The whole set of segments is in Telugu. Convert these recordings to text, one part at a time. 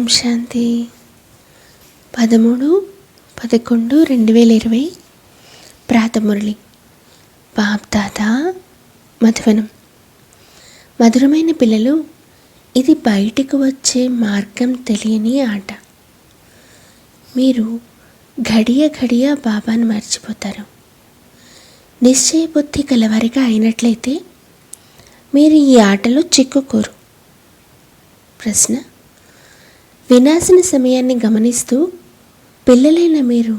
ఓం శాంతి 13/11/2020 ప్రాతమురళి బాప్దాదా మధువనం. మధురమైన పిల్లలు, ఇది బయటికి వచ్చే మార్గం తెలియని ఆట. మీరు ఘడియ ఘడియ బాబాను మర్చిపోతారు. నిశ్చయ బుద్ధి కలవారిగా అయినట్లయితే మీరు ఈ ఆటలో చిక్కుకోరు. ప్రశ్న: వినాశన సమయాన్ని గమనిస్తూ పిల్లలైన మీరు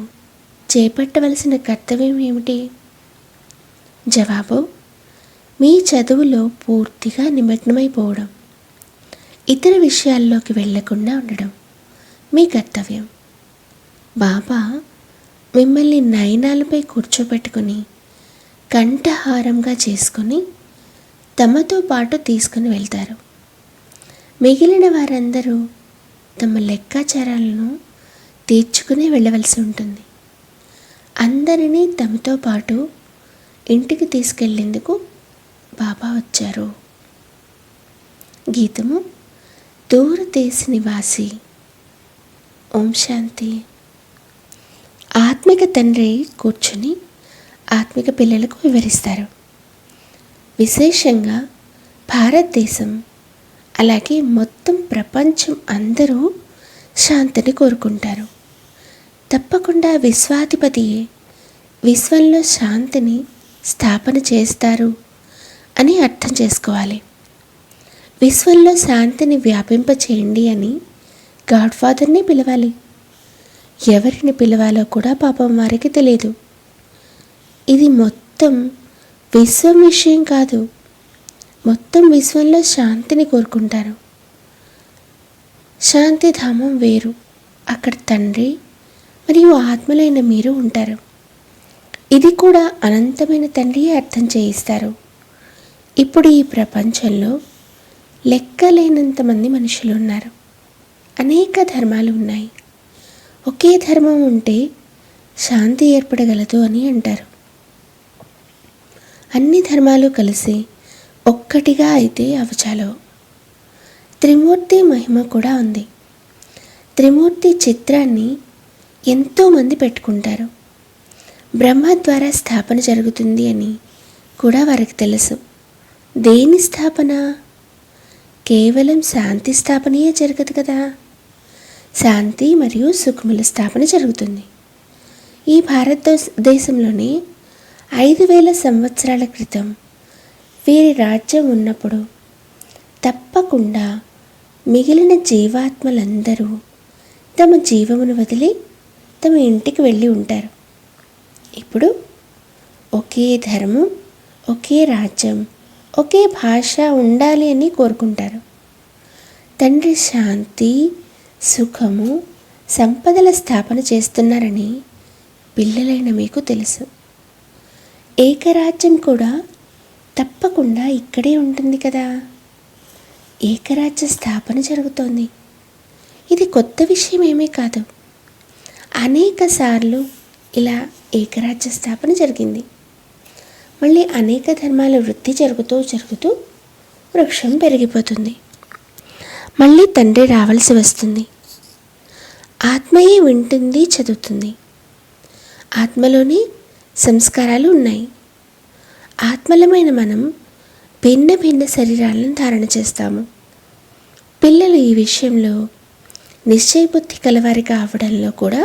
చేపట్టవలసిన కర్తవ్యం ఏమిటి? జవాబు: మీ చదువులో పూర్తిగా నిమగ్నమైపోవడం, ఇతర విషయాల్లోకి వెళ్లకుండా ఉండడం మీ కర్తవ్యం. బాబా మిమ్మల్ని నయనాలపై కూర్చోబెట్టుకుని కంఠహారంగా చేసుకుని తమతో పాటు తీసుకుని వెళ్తారు. మిగిలిన వారందరూ తమ లెక్కాచారాలను తీర్చుకునే వెళ్ళవలసి ఉంటుంది. అందరినీ తమతో పాటు ఇంటికి తీసుకెళ్లేందుకు బాబా వచ్చారు. గీతము: దూరదేశ నివాసి. ఓం శాంతి. ఆత్మిక తండ్రి కూర్చుని ఆత్మిక పిల్లలకు వివరిస్తారు. విశేషంగా భారతదేశం అలాగే మొత్తం ప్రపంచం అందరూ శాంతిని కోరుకుంటారు. తప్పకుండా విశ్వాధిపతియే విశ్వంలో శాంతిని స్థాపన చేస్తారు అని అర్థం చేసుకోవాలి. విశ్వంలో శాంతిని వ్యాపింపచేయండి అని గాడ్ ఫాదర్ని పిలవాలి. ఎవరిని పిలవాలో కూడా పాపం వారికి తెలియదు. ఇది మొత్తం విశ్వం విషయం కాదు. మొత్తం విశ్వంలో శాంతిని కోరుకుంటారు. శాంతిధామం వేరు. అక్కడ తండ్రి మరియు ఆత్మలైన మీరు ఉంటారు. ఇది కూడా అనంతమైన తండ్రియే అర్థం చేయిస్తారు. ఇప్పుడు ఈ ప్రపంచంలో లెక్కలేనంత మంది మనుషులు ఉన్నారు. అనేక ధర్మాలు ఉన్నాయి. ఒకే ధర్మం ఉంటే శాంతి ఏర్పడగలదు అని అంటారు. అన్ని ధర్మాలు కలిసి ఒక్కటిగా అయితే అవి చాలవు. త్రిమూర్తి మహిమ కూడా ఉంది. త్రిమూర్తి చిత్రాన్ని ఎంతోమంది పెట్టుకుంటారు. బ్రహ్మ ద్వారా స్థాపన జరుగుతుంది అని కూడా వారికి తెలుసు. దేని స్థాపన? కేవలం శాంతి స్థాపనయే జరగదు కదా. శాంతి మరియు సుఖముల స్థాపన జరుగుతుంది. ఈ భారతదేశంలోని 5000 సంవత్సరాల క్రితం వీరి రాజ్యం ఉన్నప్పుడు తప్పకుండా మిగిలిన జీవాత్మలందరూ తమ జీవమును వదిలి తమ ఇంటికి వెళ్ళి ఉంటారు. ఇప్పుడు ఒకే ధర్మం, ఒకే రాజ్యం, ఒకే భాష ఉండాలి అని కోరుకుంటారు. తండ్రి శాంతి, సుఖము, సంపదల స్థాపన చేస్తున్నారని పిల్లలైన మీకు తెలుసు. ఏకరాజ్యం కూడా తప్పకుండా ఇక్కడే ఉంటుంది కదా. ఏకరాజ్య స్థాపన జరుగుతోంది. ఇది కొత్త విషయం ఏమీ కాదు. అనేక సార్లు ఇలా ఏకరాజ్య స్థాపన జరిగింది. మళ్ళీ అనేక ధర్మాల వృద్ధి జరుగుతూ వృక్షం పెరిగిపోతుంది. మళ్ళీ తండ్రి రావాల్సి వస్తుంది. ఆత్మయే వింటుంది, చదువుతుంది. ఆత్మలోనే సంస్కారాలు ఉన్నాయి. ఆత్మలమైన మనం భిన్న భిన్న శరీరాలను ధారణ చేస్తాము. పిల్లలు ఈ విషయంలో నిశ్చయబుద్ధి కలవారిగా అవడంలో కూడా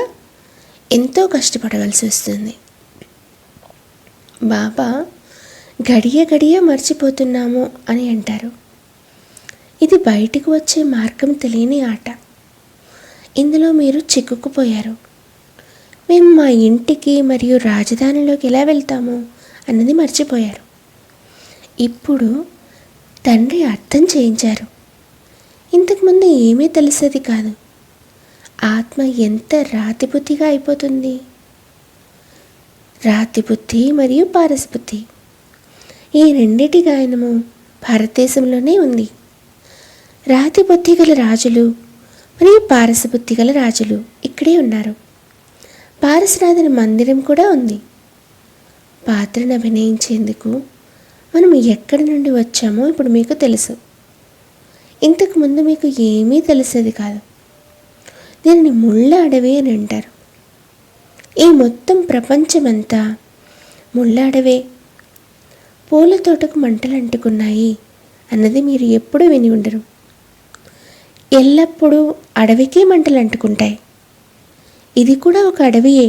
ఎంతో కష్టపడవలసి వస్తుంది. బాబా గడియ గడియ మర్చిపోతున్నాము అని అంటారు. ఇది బయటికి వచ్చే మార్గం తెలియని ఆట. ఇందులో మీరు చిక్కుకుపోయారు. మేము మా ఇంటికి మరియు రాజధానిలోకి ఎలా వెళ్తాము అన్నది మర్చిపోయారు. ఇప్పుడు తండ్రి అర్థం చేయించారు. ఇంతకుముందు ఏమీ తెలిసేది కాదు. ఆత్మ ఎంత రాతిబుద్ధిగా అయిపోతుంది. రాతిబుద్ధి మరియు పారసబుద్ధి, ఈ రెండిటి గాయనము భారతదేశంలోనే ఉంది. రాతిబుద్ధి గల రాజులు మరియు పారసబుద్ధి గల రాజులు ఇక్కడే ఉన్నారు. పారసనాథన మందిరం కూడా ఉంది. పాత్రను అభినయించేందుకు మనం ఎక్కడి నుండి వచ్చామో ఇప్పుడు మీకు తెలుసు. ఇంతకుముందు మీకు ఏమీ తెలిసేది కాదు. దీనిని ముళ్ళ అడవి అని అంటారు. ఈ మొత్తం ప్రపంచమంతా ముళ్ళ అడవే. పూల తోటకు మంటలు అంటుకున్నాయి అన్నది మీరు ఎప్పుడూ విని ఉండరు. ఎల్లప్పుడూ అడవికే మంటలు అంటుకుంటాయి. ఇది కూడా ఒక అడవియే.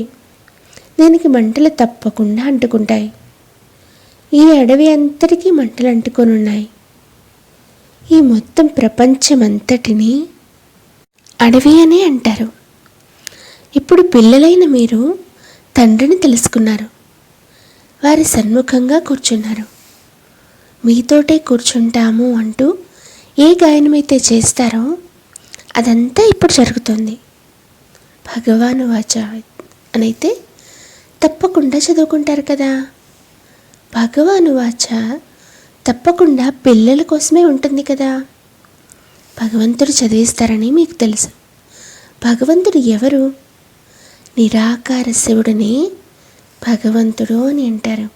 దీనికి మంటలు తప్పకుండా అంటుకుంటాయి. ఈ అడవి అంతటికీ మంటలు అంటుకొని ఉన్నాయి. ఈ మొత్తం ప్రపంచమంతటిని అడవి అనే అంటారు. ఇప్పుడు పిల్లలైన మీరు తండ్రిని తెలుసుకున్నారు. వారి సన్ముఖంగా కూర్చున్నారు. మీతోటే కూర్చుంటాము అంటూ ఏ గాయనమైతే చేస్తారో అదంతా ఇప్పుడు జరుగుతుంది. భగవాను వాచ అనైతే తప్పకుండా చదువుకుంటారు కదా. భగవాను వాచ తప్పకుండా పిల్లల కోసమే ఉంటుంది కదా. భగవంతుడు చదివిస్తారని మీకు తెలుసు. భగవంతుడు ఎవరు? నిరాకార శివుడిని భగవంతుడు అని అంటారు.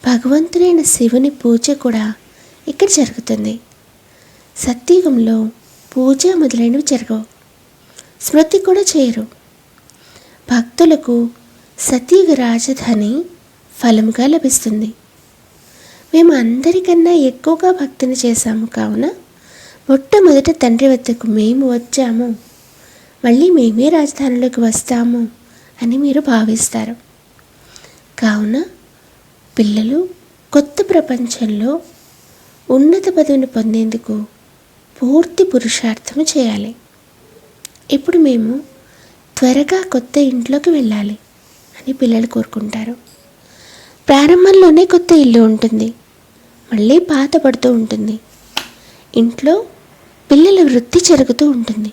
భగవంతుడైన శివుని పూజ కూడా ఇక్కడ జరుగుతుంది. సత్యుగంలో పూజ మొదలైనవి జరగవు. స్మృతి కూడా చేయరు. భక్తులకు సత్యుగ రాజధాని ఫలముగా లభిస్తుంది. మేము అందరికన్నా ఎక్కువగా భక్తిని చేశాము కావున మొట్టమొదట తండ్రి వద్దకు మేము వచ్చాము, మళ్ళీ మేమే రాజధానిలోకి వస్తాము అని మీరు భావిస్తారు. కావున పిల్లలు కొత్త ప్రపంచంలో ఉన్నత పదవిని పొందేందుకు పూర్తి పురుషార్థము చేయాలి. ఇప్పుడు మేము త్వరగా కొత్త ఇంట్లోకి వెళ్ళాలి అని పిల్లలు కోరుకుంటారు. ప్రారంభంలోనే కొత్త ఇల్లు ఉంటుంది, మళ్ళీ పాత పడుతూ ఉంటుంది. ఇంట్లో పిల్లల వృత్తి జరుగుతూ ఉంటుంది.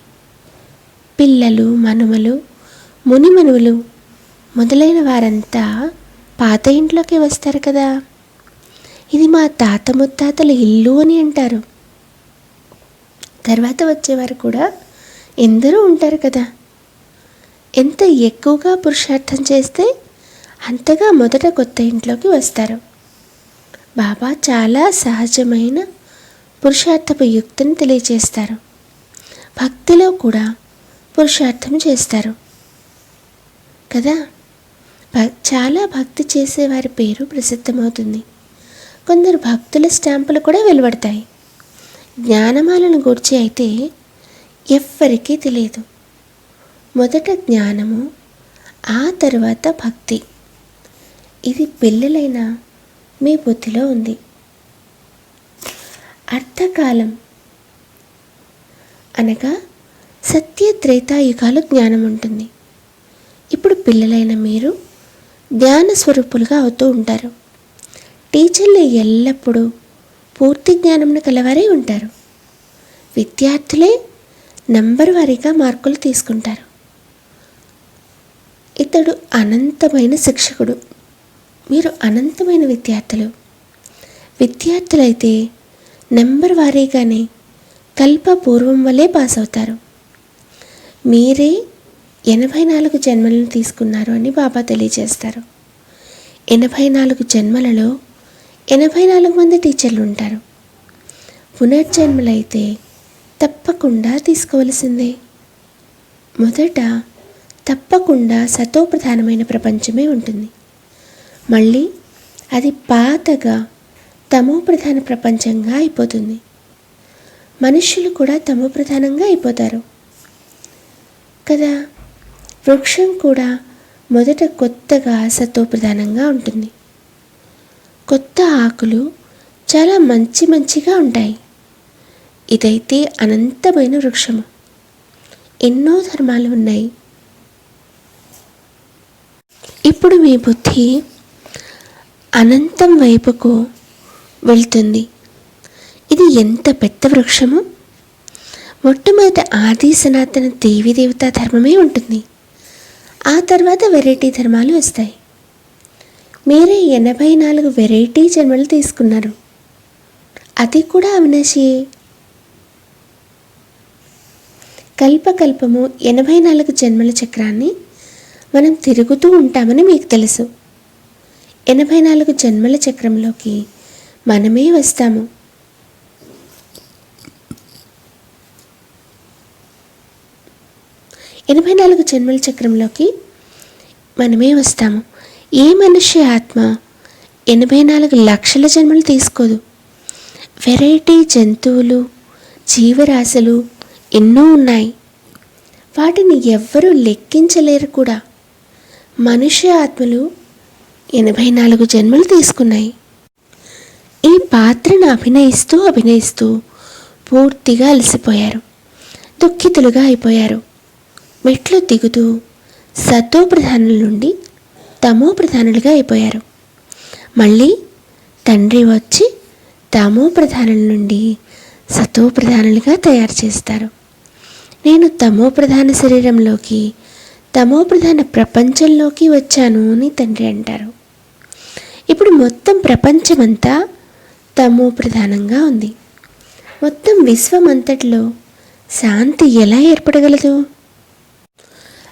పిల్లలు, మనుమలు, మునిమనువులు మొదలైన వారంతా పాత ఇంట్లోకి వస్తారు కదా. ఇది మా తాత ముత్తాతల ఇల్లు అని అంటారు. తర్వాత వచ్చేవారు కూడా ఎందరూ ఉంటారు కదా. ఎంత ఎక్కువగా పురుషార్థం చేస్తే అంతగా మొదట కొత్త ఇంట్లోకి వస్తారు. బాబా చాలా సహజమైన పురుషార్థపు యుక్తిని తెలియజేస్తారు. భక్తిలో కూడా పురుషార్థం చేస్తారు కదా. చాలా భక్తి చేసేవారి పేరు ప్రసిద్ధమవుతుంది. కొందరు భక్తుల స్టాంపులు కూడా వెలువడతాయి. జ్ఞానమాలను గూర్చి అయితే ఎవ్వరికీ తెలియదు. మొదట జ్ఞానము, ఆ తర్వాత భక్తి. ఇది పిల్లలైన మీ బుద్ధిలో ఉంది. అర్థకాలం అనగా సత్య త్రేతాయుగాలు జ్ఞానం ఉంటుంది. ఇప్పుడు పిల్లలైన మీరు జ్ఞాన స్వరూపులుగా అవుతూ ఉంటారు. టీచర్లు ఎల్లప్పుడూ పూర్తి జ్ఞానంను కలవారే ఉంటారు. విద్యార్థులే నంబర్ వారీగా మార్కులు తీసుకుంటారు. ఇతడు అనంతమైన శిక్షకుడు, మీరు అనంతమైన విద్యార్థులు. విద్యార్థులైతే నెంబర్ వారీగానే కల్పపూర్వం వల్లే పాస్ అవుతారు. మీరే 84 జన్మలను తీసుకున్నారు అని బాబా తెలియజేస్తారు. 84 జన్మలలో 84 మంది టీచర్లు ఉంటారు. పునర్జన్మలైతే తప్పకుండా తీసుకోవలసిందే. మొదట తప్పకుండా సతోప్రధానమైన ప్రపంచమే ఉంటుంది. మళ్ళీ అది పాతగా తమో ప్రధాన ప్రపంచంగా అయిపోతుంది. మనుష్యులు కూడా తమో ప్రధానంగా అయిపోతారు కదా. వృక్షం కూడా మొదట కొత్తగా సతోప్రధానంగా ఉంటుంది. కొత్త ఆకులు చాలా మంచిగా ఉంటాయి. ఇదైతే అనంతమైన వృక్షము. ఎన్నో ధర్మాలు ఉన్నాయి. ఇప్పుడు మీ బుద్ధి అనంతం వైపుకు వెళ్తుంది. ఇది ఎంత పెద్ద వృక్షము. మొట్టమొదట ఆది సనాతన దేవీ దేవతా ధర్మమే ఉంటుంది. ఆ తర్వాత వెరైటీ ధర్మాలు వస్తాయి. మీరే 84 వెరైటీ జన్మలు తీసుకున్నారు. అది కూడా అవినాశియే. కల్పకల్పము 84 జన్మల చక్రాన్ని మనం తిరుగుతూ ఉంటామని మీకు తెలుసు. 84 జన్మల చక్రంలోకి మనమే వస్తాము. 84 జన్మల చక్రంలోకి మనమే వస్తాము. ఏ మనిషి ఆత్మ 84 లక్షల జన్మలు తీసుకోదు. వెరైటీ జంతువులు, జీవరాశులు ఎన్నో ఉన్నాయి. వాటిని ఎవ్వరూ లెక్కించలేరు కూడా. మనుష్య ఆత్మలు 84 జన్మలు తీసుకున్నాయి. ఈ పాత్రను అభినయిస్తూ పూర్తిగా అలసిపోయారు, దుఃఖితులుగా అయిపోయారు. మెట్లు దిగుతూ సతో ప్రధానుల నుండి తమో ప్రధానులుగా అయిపోయారు. మళ్ళీ తండ్రి వచ్చి తమో ప్రధానుల నుండి సతో ప్రధానులుగా తయారు చేస్తారు. నేను తమో ప్రధాన శరీరంలోకి, తమో ప్రధాన ప్రపంచంలోకి వచ్చాను అని తండ్రి అంటారు. ఇప్పుడు మొత్తం ప్రపంచమంతా తమో ప్రధానంగా ఉంది. మొత్తం విశ్వమంతటిలో శాంతి ఎలా ఏర్పడగలదు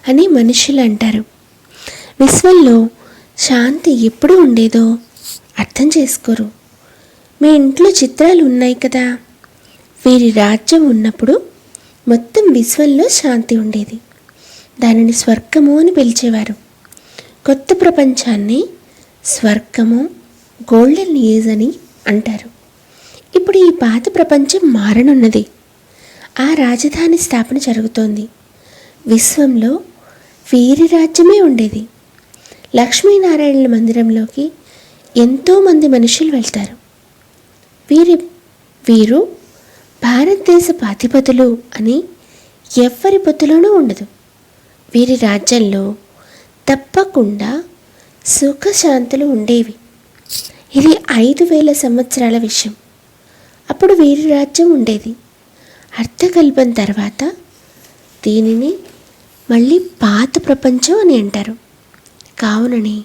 అని మనుషులు అంటారు. విశ్వంలో శాంతి ఎప్పుడు ఉండేదో అర్థం చేసుకోరు. మీ ఇంట్లో చిత్రాలు ఉన్నాయి కదా, వీరి రాజ్యం ఉన్నప్పుడు మొత్తం విశ్వంలో శాంతి ఉండేది. దానిని స్వర్గము అని పిలిచేవారు. కొత్త ప్రపంచాన్ని స్వర్గము, గోల్డెన్ ఏజ్ అని అంటారు. ఇప్పుడు ఈ పాత ప్రపంచం మారనున్నది. ఆ రాజధాని స్థాపన జరుగుతోంది. విశ్వంలో వీరి రాజ్యమే ఉండేది. లక్ష్మీనారాయణుల మందిరంలోకి ఎంతోమంది మనుషులు వెళ్తారు. వీరు భారతదేశపు అధిపతులు అని ఎవ్వరి పొత్తులోనూ ఉండదు. వీరి రాజ్యంలో తప్పకుండా సుఖశాంతులు ఉండేవి. ఇది 5000 సంవత్సరాల విషయం. అప్పుడు వీరి రాజ్యం ఉండేది. అర్థకల్పం తర్వాత దీనిని మళ్ళీ పాత ప్రపంచం అని అంటారు. కావునని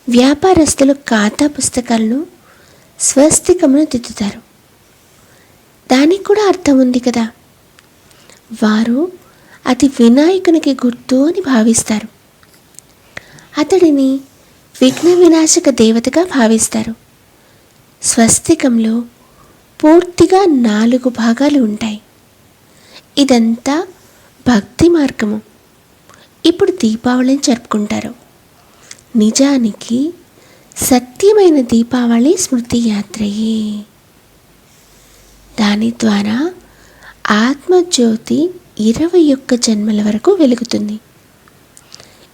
వ్యాపారస్తులు ఖాతా పుస్తకాలను స్వస్తికమును దిద్దుతారు. దానికి కూడా అర్థం ఉంది కదా. వారు అది వినాయకునికి గుర్తు అని భావిస్తారు. అతడిని విఘ్న వినాశక దేవతగా భావిస్తారు. స్వస్తికంలో పూర్తిగా 4 భాగాలు ఉంటాయి. ఇదంతా భక్తి మార్గము. ఇప్పుడు దీపావళిని జరుపుకుంటారు. నిజానికి సత్యమైన దీపావళి స్మృతి యాత్రయే. దాని ద్వారా ఆత్మజ్యోతి 21 జన్మల వరకు వెలుగుతుంది.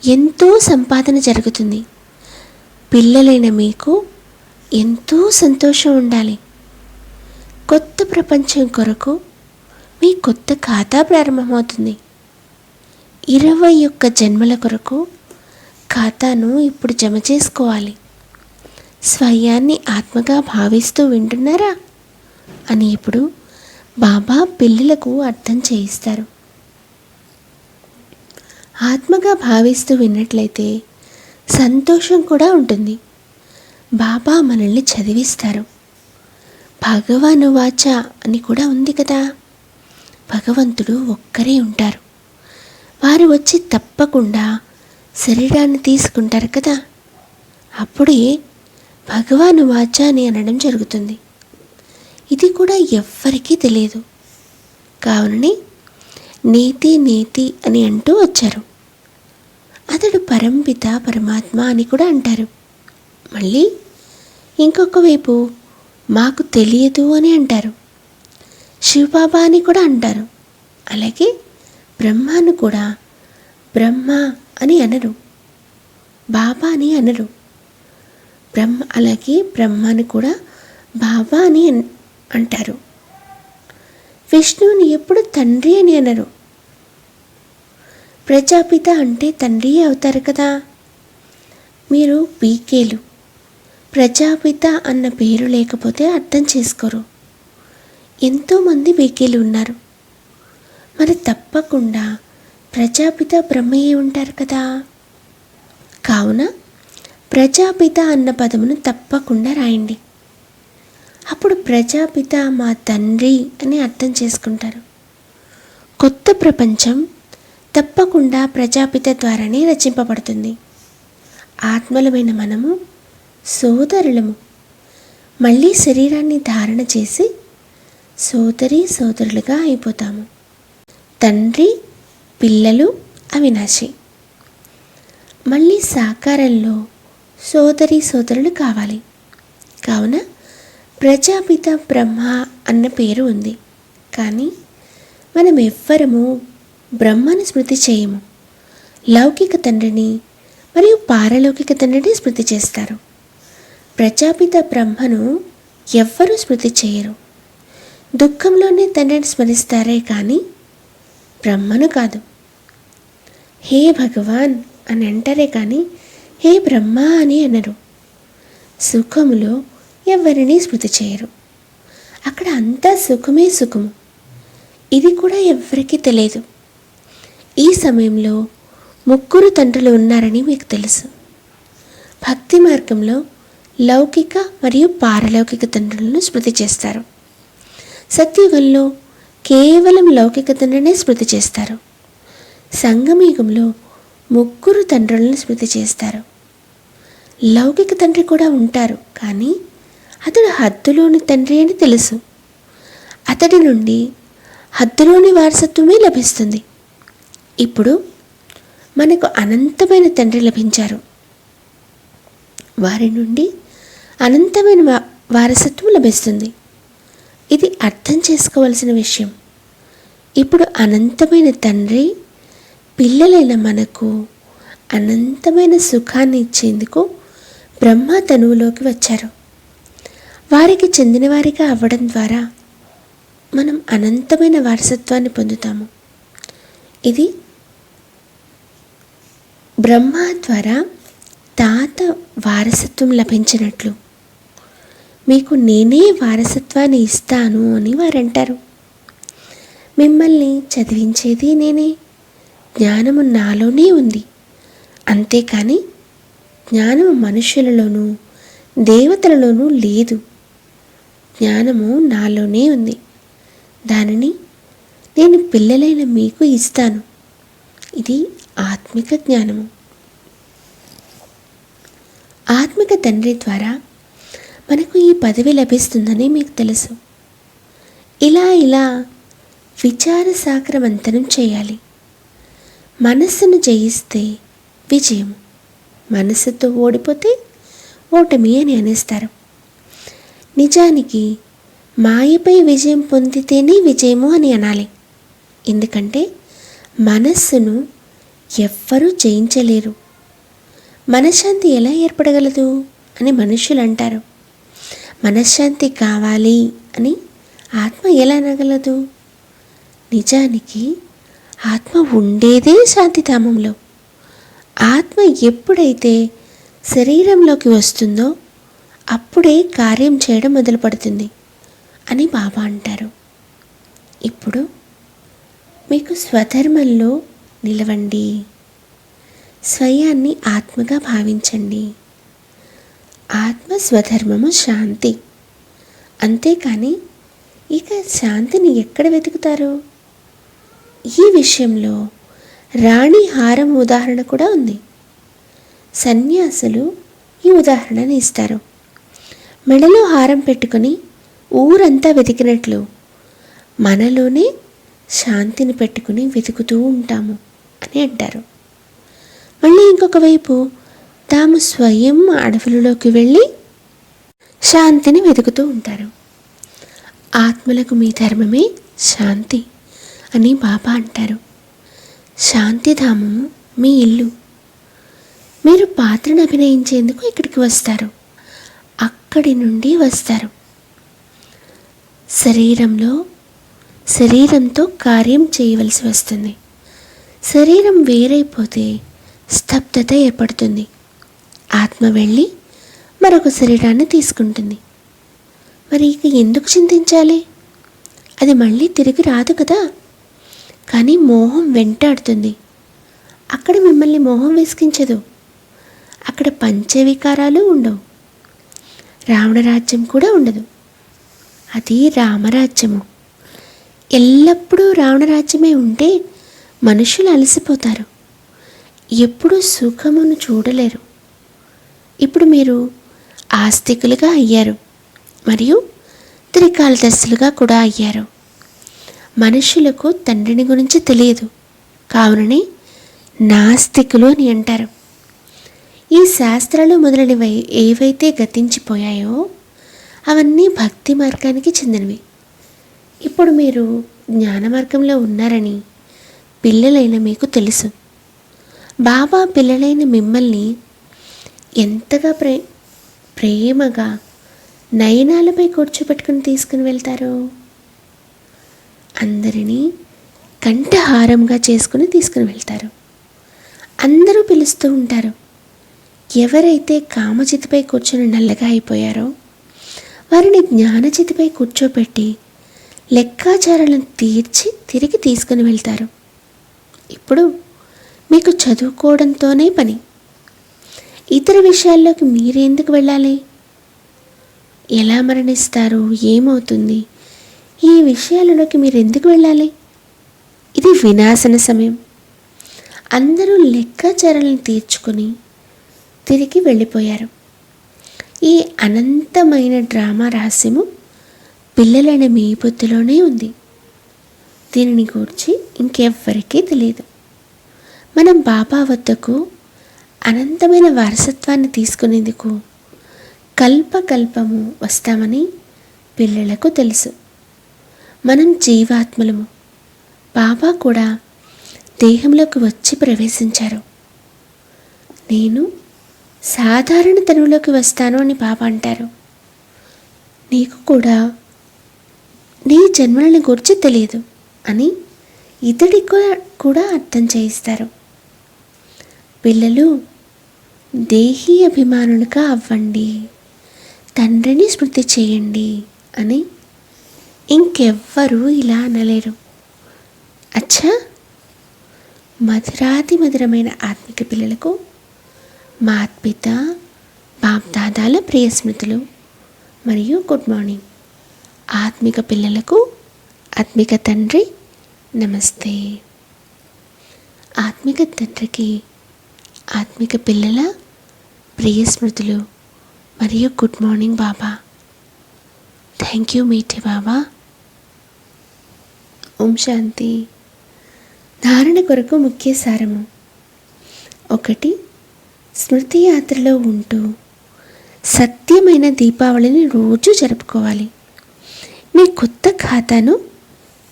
ఎంతో సంపాదన జరుగుతుంది. పిల్లలైన మీకు ఎంతో సంతోషం ఉండాలి. కొత్త ప్రపంచం కొరకు మీ కొత్త ఖాతా ప్రారంభమవుతుంది. 21 జన్మల కొరకు ఖాతాను ఇప్పుడు జమ చేసుకోవాలి. స్వయాన్ని ఆత్మగా భావిస్తూ వింటున్నారా అని ఇప్పుడు బాబా పిల్లలకు అర్థం చేయిస్తారు. ఆత్మగా భావిస్తూ విన్నట్లయితే సంతోషం కూడా ఉంటుంది. బాబా మనల్ని చదివిస్తారు. భగవానువాచ అని కూడా ఉంది కదా. భగవంతుడు ఒక్కరే ఉంటారు. వారు వచ్చి తప్పకుండా శరీరాన్ని తీసుకుంటారు కదా. అప్పుడే భగవానువాచ అని అనడం జరుగుతుంది. ఇది కూడా ఎవ్వరికీ తెలియదు. కావునని నేతి నేతి అని అంటూ వచ్చారు. అతడు పరంపిత పరమాత్మ అని కూడా అంటారు. మళ్ళీ ఇంకొక వైపు మాకు తెలియదు అని అంటారు. శివబాబా అని కూడా అంటారు. అలాగే బ్రహ్మను కూడా బ్రహ్మ అని అనరు, బాబా అని అనరు. అలాగే బ్రహ్మను కూడా బాబా అని అంటారు. విష్ణువుని ఎప్పుడు తండ్రి అని అనరు. ప్రజాపిత అంటే తండ్రి అవుతారు కదా. మీరు పీకేలు. ప్రజాపిత అన్న పేరు లేకపోతే అర్థం చేసుకోరు. ఎంతోమంది పీకేలు ఉన్నారు. మరి తప్పకుండా ప్రజాపిత బ్రహ్మయ్యే ఉంటారు కదా. కావున ప్రజాపిత అన్న పదమును తప్పకుండా రాయండి. అప్పుడు ప్రజాపిత మా తండ్రి అని అర్థం చేసుకుంటారు. కొత్త ప్రపంచం తప్పకుండా ప్రజాపిత ద్వారానే రచింపబడుతుంది. ఆత్మలమైన మనము సోదరులము. మళ్ళీ శరీరాన్ని ధారణ చేసి సోదరులుగా అయిపోతాము. తండ్రి, పిల్లలు, అవినాశి. మళ్ళీ సాకారంలో సోదరి సోదరులు కావాలి. కావున ప్రజాపిత బ్రహ్మ అన్న పేరు ఉంది. కానీ మనం ఎవ్వరము బ్రహ్మను స్మృతి చేయము. లౌకిక తండ్రిని మరియు పారలౌకిక తండ్రిని స్మృతి చేస్తారు. ప్రజాపిత బ్రహ్మను ఎవ్వరూ స్మృతి చేయరు. దుఃఖంలోనే తండ్రిని స్మరిస్తారే కానీ బ్రహ్మను కాదు. హే భగవాన్ అని అంటారే కానీ హే బ్రహ్మ అని అనరు. సుఖములో ఎవరిని స్మృతి చేయరు. అక్కడ అంతా సుఖమే సుఖము. ఇది కూడా ఎవ్వరికీ తెలియదు. ఈ సమయంలో ముగ్గురు తండ్రులు ఉన్నారని మీకు తెలుసు. భక్తి మార్గంలో లౌకిక మరియు పారలౌకిక తండ్రులను స్మృతి చేస్తారు. సత్యుగంలో కేవలం లౌకిక తండ్రినే స్మృతి చేస్తారు. సంగమయుగంలో ముగ్గురు తండ్రులను స్మృతి చేస్తారు. లౌకిక తండ్రి కూడా ఉంటారు, కానీ అతడు హద్దులోని తండ్రి అని తెలుసు. అతడి నుండి హద్దులోని వారసత్వమే లభిస్తుంది. ఇప్పుడు మనకు అనంతమైన తండ్రి లభించారు. వారి నుండి అనంతమైన వారసత్వం లభిస్తుంది. ఇది అర్థం చేసుకోవాల్సిన విషయం. ఇప్పుడు అనంతమైన తండ్రి పిల్లలైన మనకు అనంతమైన సుఖాన్ని ఇచ్చేందుకు బ్రహ్మ తనువులోకి వచ్చారు. వారికి చెందినవారిగా అవ్వడం ద్వారా మనం అనంతమైన వారసత్వాన్ని పొందుతాము. ఇది బ్రహ్మ ద్వారా తాత వారసత్వం లభించినట్లు. మీకు నేనే వారసత్వాన్ని ఇస్తాను అని వారంటారు. మిమ్మల్ని చదివించేది నేనే. జ్ఞానము నాలోనే ఉంది. అంతేకాని జ్ఞానము మనుషులలోనూ దేవతలలోనూ లేదు. జ్ఞానము నాలోనే ఉంది. దానిని నేను పిల్లలైన మీకు ఇస్తాను. ఇది ఆత్మిక జ్ఞానము. ఆత్మిక తండ్రి ద్వారా మనకు ఈ పదవి లభిస్తుందని మీకు తెలుసు. ఇలా విచార సాగరమంతనం చేయాలి. మనస్సును జయిస్తే విజయం, మనస్సుతో ఓడిపోతే ఓటమి అని అనేస్తారు. నిజానికి మాయపై విజయం పొందితేనే విజయము అని అనాలి. ఎందుకంటే మనస్సును ఎవ్వరూ జయించలేరు. మనశ్శాంతి ఎలా ఏర్పడగలదు అని మనుషులు అంటారు. మనశ్శాంతి కావాలి అని ఆత్మ ఎలా అనగలదు? నిజానికి ఆత్మ ఉండేదే శాంతిధామంలో. ఆత్మ ఎప్పుడైతే శరీరంలోకి వస్తుందో అప్పుడే కార్యం చేయడం మొదలు పెడుతుంది అని బాబా అంటారు. ఇప్పుడు మీకు స్వధర్మంలో నిలవండి. స్వయాన్ని ఆత్మగా భావించండి. ఆత్మ స్వధర్మము శాంతి. అంతేకాని ఇక శాంతిని ఎక్కడ వెతుకుతారు? ఈ విషయంలో రాణి హారం ఉదాహరణ కూడా ఉంది. సన్యాసులు ఈ ఉదాహరణని ఇస్తారు. మెడలో హారం పెట్టుకొని ఊరంతా వెతికినట్లు మనలోనే శాంతిని పెట్టుకుని వెతుకుతూ ఉంటాము అని అంటారు. మళ్ళీ ఇంకొక వైపు తాము స్వయం అడవులలోకి వెళ్ళి శాంతిని వెతుకుతూ ఉంటారు. ఆత్మలకు మీ ధర్మమే శాంతి అని బాబా అంటారు. శాంతిధామము మీ ఇల్లు. మీరు పాత్రను అభినయించేందుకు ఇక్కడికి వస్తారు. అక్కడి నుండి వస్తారు. శరీరంతో కార్యం చేయవలసి వస్తుంది. శరీరం వేరైపోతే స్తబ్దత ఏర్పడుతుంది. ఆత్మ వెళ్ళి మరొక శరీరాన్ని తీసుకుంటుంది. మరి ఇక ఎందుకు చింతించాలి? అది మళ్ళీ తిరిగి రాదు కదా. కానీ మోహం వెంటాడుతుంది. అక్కడ మిమ్మల్ని మోహం విసిగించదు. అక్కడ పంచవికారాలు ఉండవు. రావణరాజ్యం కూడా ఉండదు. అది రామరాజ్యము. ఎల్లప్పుడూ రావణరాజ్యమే ఉంటే మనుషులు అలసిపోతారు. ఎప్పుడూ సుఖమును చూడలేరు. ఇప్పుడు మీరు ఆస్తికులుగా అయ్యారు మరియు త్రికాలదర్శులుగా కూడా అయ్యారు. మనుషులకు తండ్రిని గురించి తెలియదు. కావుననే నాస్తికులు అని అంటారు. ఈ శాస్త్రాలు మొదలైనవి ఏవైతే గతించిపోయాయో అవన్నీ భక్తి మార్గానికి చెందినవి. ఇప్పుడు మీరు జ్ఞాన మార్గంలో ఉన్నారని పిల్లలైన మీకు తెలుసు. బాబా పిల్లలైన మిమ్మల్ని ఎంతగా ప్రేమగా నయనాలపై కూర్చోబెట్టుకుని తీసుకుని వెళ్తారు. అందరినీ కంఠహారంగా చేసుకుని తీసుకుని వెళ్తారు. అందరూ పిలుస్తూ ఉంటారు. ఎవరైతే కామచితిపై కూర్చొని నల్లగా అయిపోయారో వారిని జ్ఞానచితిపై కూర్చోపెట్టి లెక్కాచారాలను తీర్చి తిరిగి తీసుకుని వెళ్తారు. ఇప్పుడు మీకు చదువుకోవడంతోనే పని. ఇతర విషయాల్లోకి మీరెందుకు వెళ్ళాలి? ఎలా మరణిస్తారు, ఏమవుతుంది, ఈ విషయాలలోకి మీరు ఎందుకు వెళ్ళాలి? ఇది వినాశన సమయం. అందరూ లెక్కాచారాలను తీర్చుకొని తిరిగి వెళ్ళిపోయారు. ఈ అనంతమైన డ్రామా రహస్యము పిల్లలైన మీ బుద్ధిలోనే ఉంది. దీనిని గూర్చి ఇంకెవ్వరికీ తెలియదు. మనం బాబా వద్దకు అనంతమైన వారసత్వాన్ని తీసుకునేందుకు కల్పకల్పము వస్తామని పిల్లలకు తెలుసు. మనం జీవాత్మలము. బాబా కూడా దేహంలోకి వచ్చి ప్రవేశించారు. నేను సాధారణ తనువులోకి వస్తాను అని బాబా అంటారు. నీకు కూడా నీ జన్మలని గురించి తెలియదు అని ఇతడికి కూడా అర్థం చేయిస్తారు. పిల్లలు దేహీ అభిమానులుగా అవ్వండి, తండ్రిని స్మృతి చేయండి అని ఇంకెవ్వరూ ఇలా అనలేరు. అచ్చా, మధురాతి మధురమైన ఆత్మిక పిల్లలకు మాత్పిత బాప్దాదాల ప్రియ స్మృతులు మరియు గుడ్ మార్నింగ్. ఆత్మిక పిల్లలకు ఆత్మిక తండ్రి నమస్తే. ఆత్మిక తండ్రికి ఆత్మిక పిల్లల ప్రియ స్మృతులు మరియు good morning Baba. Thank you మీఠే బాబా. ఓం శాంతి. ధారణ కొరకు ముఖ్య సారము. 1. స్మృతి యాత్రలో ఉంటూ సత్యమైన దీపావళిని రోజు జరుపుకోవాలి. మీ కొత్త ఖాతాను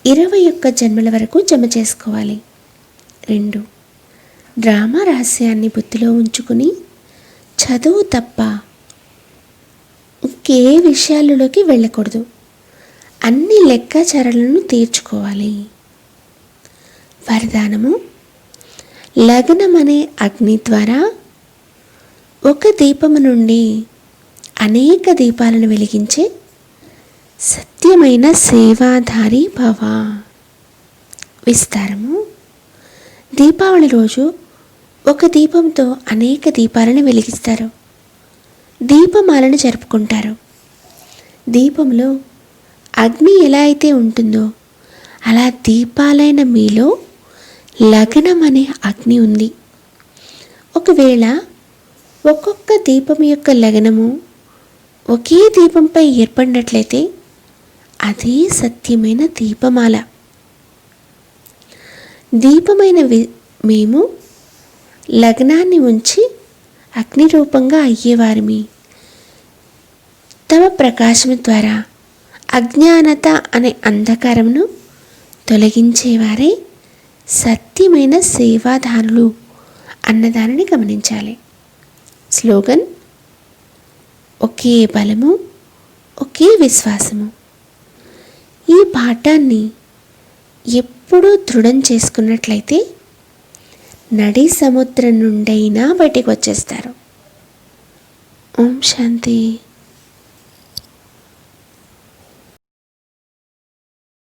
21 జన్మల వరకు జమ చేసుకోవాలి. 2. డ్రామా రహస్యాన్ని బుద్ధిలో ఉంచుకుని చదువు తప్ప ఇంకే విషయాలలోకి వెళ్ళకూడదు. అన్ని లెక్కాచారాలను తీర్చుకోవాలి. వరదానము. లగ్నం అనే అగ్ని ద్వారా ఒక దీపము నుండి అనేక దీపాలను వెలిగించే సత్యమైన సేవాధారి భవ. విస్తారము. దీపావళి రోజు ఒక దీపంతో అనేక దీపాలను వెలిగిస్తారు. దీపమాలను జరుపుకుంటారు. దీపంలో అగ్ని ఎలా అయితే ఉంటుందో అలా దీపాలైన మీలో లగ్నం అనే అగ్ని ఉంది. ఒకవేళ ఒక్కొక్క దీపం యొక్క లగ్నము ఒకే దీపంపై ఏర్పడినట్లయితే అదే సత్యమైన దీపమాల. దీపమైన మేము లగ్నాన్ని ఉంచి అగ్ని రూపంగా అయ్యేవారిమి. తమ ప్రకాశం ద్వారా అజ్ఞానత అనే అంధకారమును తొలగించేవారే సత్యమైన సేవాదారులు అన్నదానిని గమనించాలి. స్లోగన్. ఒకే బలము, ఒకే విశ్వాసము. ఈ పాఠాన్ని ఎప్పుడూ దృఢం చేసుకున్నట్లయితే నడి సముద్రం నుండైనా బయటికి వచ్చేస్తారు. ఓం శాంతి.